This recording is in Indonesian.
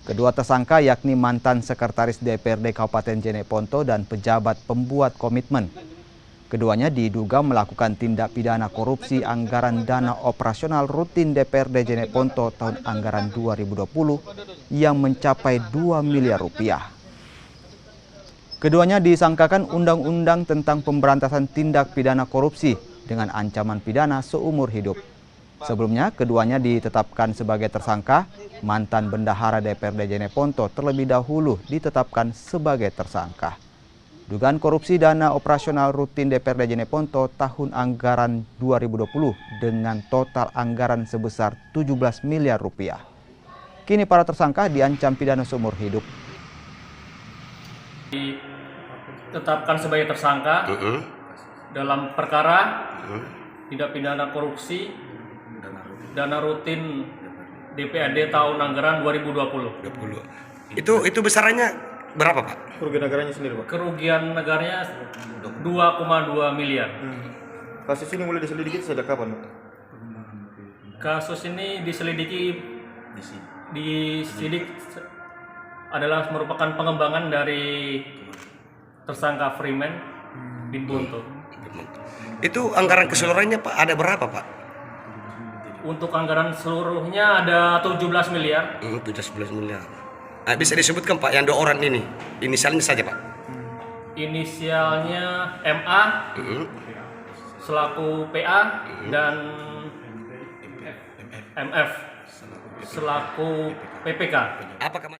Kedua tersangka yakni mantan sekretaris DPRD Kabupaten Jeneponto dan pejabat pembuat komitmen. Keduanya diduga melakukan tindak pidana korupsi anggaran dana operasional rutin DPRD Jeneponto tahun anggaran 2020 yang mencapai 2 miliar rupiah. Keduanya disangkakan Undang-Undang tentang Pemberantasan Tindak Pidana Korupsi dengan ancaman pidana seumur hidup. Sebelumnya, keduanya ditetapkan sebagai tersangka, mantan bendahara DPRD Jeneponto terlebih dahulu ditetapkan sebagai tersangka. Dugaan korupsi dana operasional rutin DPRD Jeneponto tahun anggaran 2020 dengan total anggaran sebesar 17 miliar rupiah. Kini para tersangka diancam pidana seumur hidup. Ditetapkan sebagai tersangka dalam perkara tindak pidana korupsi dana rutin DPRD tahun anggaran 2020. Itu besarannya berapa, Pak? Kerugian negaranya sendiri, Pak? Kerugian negaranya 2,2 miliar. Kasus ini mulai diselidiki sejak kapan, Pak? Kasus ini disidik adalah merupakan pengembangan dari tersangka Freeman bin Bonto. Itu anggaran keseluruhannya, Pak, ada berapa, Pak? Untuk anggaran seluruhnya ada 17 miliar. 17 miliar. Nah, bisa disebutkan, Pak, yang dua orang ini, inisialnya saja, Pak? Inisialnya MA selaku PA dan MF selaku PPK. Apakah